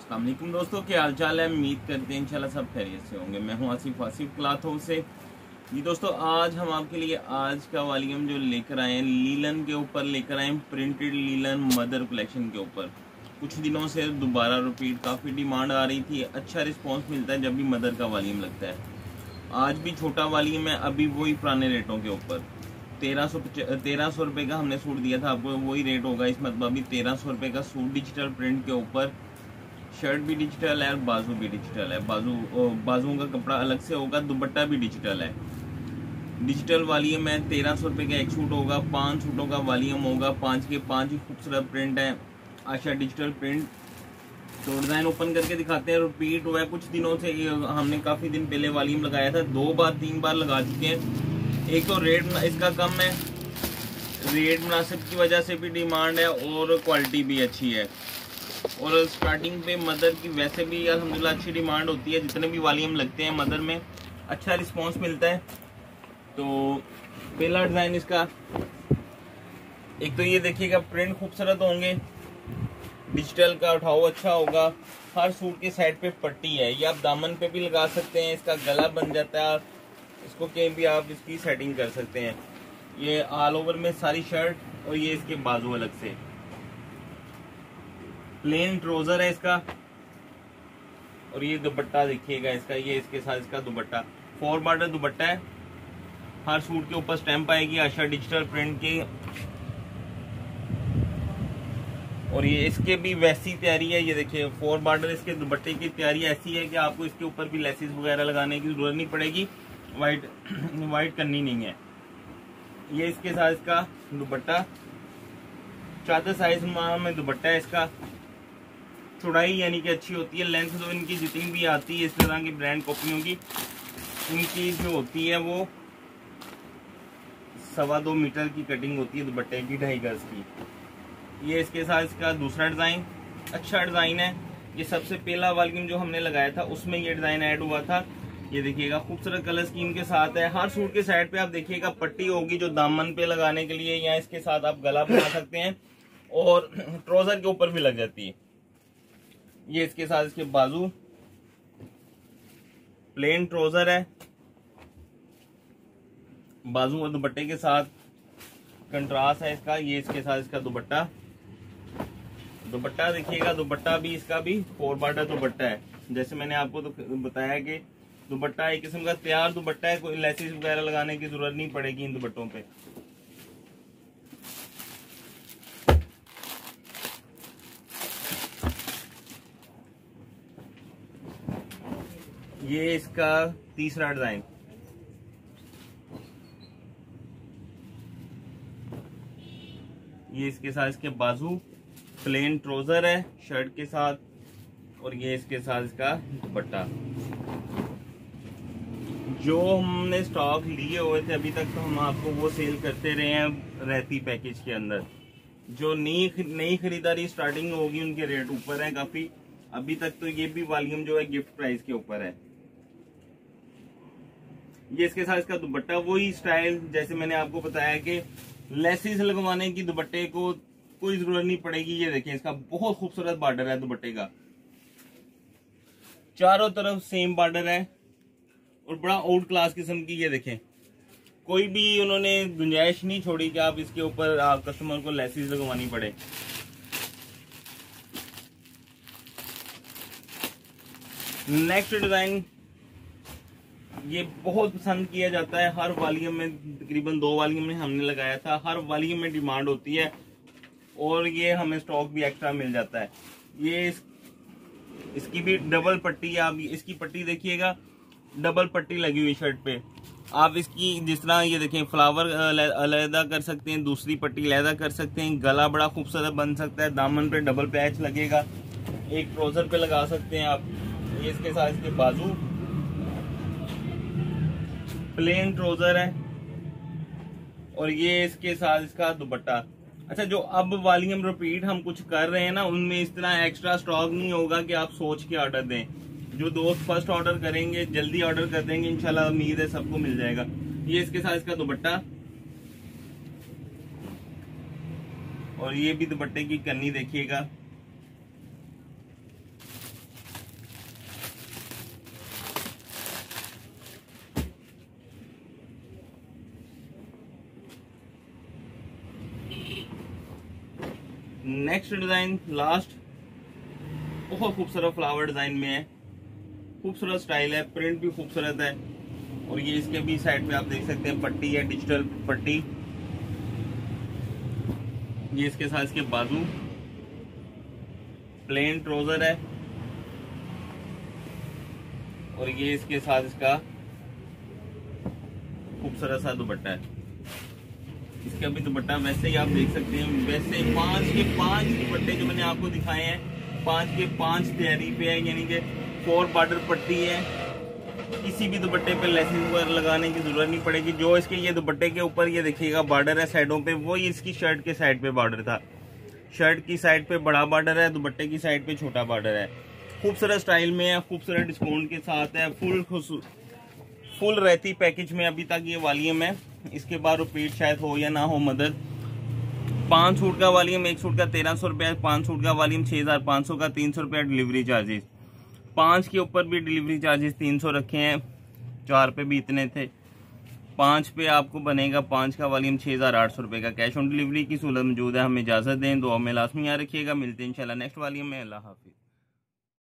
अस्सलाम वालेकुम दोस्तों, क्या हाल चाल है। उम्मीद करते हैं इंशाल्लाह सब खैरियत से होंगे। मैं हूं आसिफ क्लॉथ हाउस से। जी दोस्तों, आज हम आपके लिए आज का वॉल्यूम जो लेकर आए हैं लीलन के ऊपर लेकर आए हैं, प्रिंटेड लीलन मदर कलेक्शन के ऊपर। कुछ दिनों से दोबारा रिपीट काफ़ी डिमांड आ रही थी, अच्छा रिस्पॉन्स मिलता है जब भी मदर का वॉल्यूम लगता है। आज भी छोटा वॉल्यूम है, अभी वही पुराने रेटों के ऊपर 1300 रुपये का हमने सूट दिया था आपको, वही रेट होगा इस मतलब अभी 1300 रुपये का सूट डिजिटल प्रिंट के ऊपर। शर्ट भी डिजिटल है और बाजू भी डिजिटल है। बाजुओं का कपड़ा अलग से होगा, दुपट्टा भी डिजिटल है। डिजिटल वॉल्यूम है, 1300 रुपये का एक सूट होगा, 5 सूटों का वॉल्यूम होगा, 5 के 5 ही खूबसूरत प्रिंट है। आशा डिजिटल प्रिंट। तो डिज़ाइन ओपन करके दिखाते हैं। रिपीट हुआ है कुछ दिनों से, हमने काफ़ी दिन पहले वॉल्यूम लगाया था, 2 बार 3 बार लगा चुके हैं। एक तो रेट इसका कम है, रेट मुनासिब की वजह से भी डिमांड है और क्वालिटी भी अच्छी है। और स्टार्टिंग पे मदर की वैसे भी अल्हम्दुलिल्लाह अच्छी डिमांड होती है, जितने भी वॉल्यूम लगते हैं मदर में अच्छा रिस्पांस मिलता है। तो पहला डिज़ाइन इसका, एक तो ये देखिएगा प्रिंट खूबसूरत होंगे, डिजिटल का उठाव अच्छा होगा। हर सूट के साइड पे पट्टी है, ये आप दामन पे भी लगा सकते हैं, इसका गला बन जाता है, इसको कहीं भी आप इसकी सेटिंग कर सकते हैं। ये ऑल ओवर में सारी शर्ट और ये इसके बाजू अलग से। प्लेन ट्राउजर है इसका और ये दुपट्टा देखिएगा इसका, ये इसके साथ इसका दुपट्टा 4 बॉर्डर दुपट्टा है। हर सूट के ऊपर स्टैंप आएगी आशा डिजिटल प्रिंट की। और ये इसके भी वैसी तैयारी है, ये देखिए 4 बॉर्डर इसके दुपट्टे की तैयारी ऐसी है कि आपको इसके ऊपर भी लेसेस वगैरह लगाने की जरूरत नहीं पड़ेगी, वाइट करनी नहीं है। ये इसके साथ इसका दुपट्टा, चादर साइज में दुपट्टा है इसका। चौड़ाई यानी कि अच्छी होती है, लेंथ तो इनकी जितनी भी आती है इस तरह की ब्रांड कॉपियों की, इनकी जो होती है वो 2.25 मीटर की कटिंग होती है दुपट्टे की, 2.5 गज की। ये इसके साथ इसका दूसरा डिज़ाइन, अच्छा डिज़ाइन है। ये सबसे पहला वॉल्यूम जो हमने लगाया था उसमें ये डिज़ाइन ऐड हुआ था। ये देखिएगा खूबसूरत कलर स्कीम के साथ है। हर सूट के साइड पे आप देखिएगा पट्टी होगी जो दामन पे लगाने के लिए, या इसके साथ आप गला बना सकते हैं और ट्राउजर के ऊपर भी लग जाती है। ये इसके साथ इसके बाजू, प्लेन ट्राउजर है, बाजू और दुपट्टे के साथ कंट्रास्ट है इसका। ये इसके साथ इसका दुपट्टा देखिएगा, दुपट्टा भी इसका भी 4 बॉर्डर दुपट्टा है। जैसे मैंने आपको तो बताया कि दुपट्टा एक किस्म का तैयार दुपट्टा है, कोई लेसिस वगैरह लगाने की जरूरत नहीं पड़ेगी इन दुपट्टों पे। ये इसका तीसरा डिजाइन, ये इसके साथ इसके बाजू, प्लेन ट्राउजर है शर्ट के साथ, और ये इसके साथ इसका दुपट्टा। जो हमने स्टॉक लिए हुए थे अभी तक, तो हम आपको वो सेल करते रहे हैं रहती पैकेज के अंदर। जो नई खरीदारी स्टार्टिंग होगी उनके रेट ऊपर है काफी। अभी तक तो ये भी वॉल्यूम जो है गिफ्ट प्राइस के ऊपर है। ये इसके साथ इसका दुपट्टा, वही स्टाइल जैसे मैंने आपको बताया कि लेसिस लगवाने की दुपट्टे को कोई जरूरत नहीं पड़ेगी। ये देखिए इसका बहुत खूबसूरत बॉर्डर है दुपट्टे का, चारों तरफ सेम बॉर्डर है और बड़ा आउट क्लास किस्म की। ये देखें, कोई भी उन्होंने गुंजाइश नहीं छोड़ी कि आप इसके ऊपर आप कस्टमर को लेसिस लगवानी पड़े। नेक्स्ट डिजाइन, ये बहुत पसंद किया जाता है हर वॉल्यूम में, तकरीबन 2 वॉल्यूम में हमने लगाया था। हर वॉल्यूम में डिमांड होती है और ये हमें स्टॉक भी एक्स्ट्रा मिल जाता है। ये इसकी भी डबल पट्टी है, आप इसकी पट्टी देखिएगा, डबल पट्टी लगी हुई शर्ट पे। आप इसकी जिस तरह ये देखें फ्लावर अलहदा कर सकते हैं, दूसरी पट्टी अलहदा कर सकते हैं, गला बड़ा खूबसूरत बन सकता है, दामन पे डबल पैच लगेगा, एक ट्राउजर पे लगा सकते हैं आप। ये इसके साथ इसके बाजू, प्लेन ट्राउजर है, और ये इसके साथ इसका दुपट्टा। अच्छा, जो अब वॉल्यूम रिपीट हम कुछ कर रहे हैं ना, उनमें इस तरह एक्स्ट्रा स्टॉक नहीं होगा कि आप सोच के ऑर्डर दें। जो दोस्त फर्स्ट ऑर्डर करेंगे जल्दी ऑर्डर कर देंगे, इंशाल्लाह उम्मीद है सबको मिल जाएगा। ये इसके साथ इसका दुपट्टा, और ये भी दुपट्टे की कन्नी देखिएगा। नेक्स्ट डिजाइन लास्ट, बहुत खूबसूरत फ्लावर डिजाइन में है, खूबसूरत स्टाइल है, प्रिंट भी खूबसूरत है। और ये इसके भी साइड पे आप देख सकते हैं पट्टी है, डिजिटल पट्टी। ये इसके साथ इसके बाजू, प्लेन ट्राउजर है और ये इसके साथ इसका खूबसूरत सा दुपट्टा है। इसका भी दुपट्टा वैसे ही आप देख सकते हैं, वैसे 5 के 5 दुपट्टे जो मैंने आपको दिखाए हैं 5 के 5 तैयारी पे है, यानी कि 4 बॉर्डर पट्टी है। किसी भी दुपट्टे पे लेसिंग वगैरह लगाने की जरूरत नहीं पड़ेगी। जो इसके ये दुपट्टे के ऊपर ये देखिएगा बॉर्डर है साइडों पे, वो इसकी शर्ट के साइड पे बॉर्डर था। शर्ट की साइड पे बड़ा बॉर्डर है, दुपट्टे की साइड पे छोटा बॉर्डर है। खूबसूरत स्टाइल में है, खूबसूरत डिस्काउंट के साथ है, फुल रहती पैकेज में अभी तक ये वॉल्यूम है। इसके बाद रिपीट शायद हो या ना हो मदद। 5 सूट का वॉल्यूम, 1 सूट का 1300 रुपया, 5 सूट का वॉल्यूम 6500 का, 300 रुपया डिलीवरी चार्जेस। 5 के ऊपर भी डिलीवरी चार्जेस 300 रखे हैं, 4 पे भी इतने थे। 5 पे आपको बनेगा 5 का वॉल्यूम 6800 रुपये का। कैश ऑन डिलीवरी की सहूलत मौजूद है। हमें इजाजत दें, दुआ में लाजमी याद रखिएगा। मिलते हैं इंशाल्लाह नेक्स्ट वॉल्यूम में। अल्लाह हाफिज़।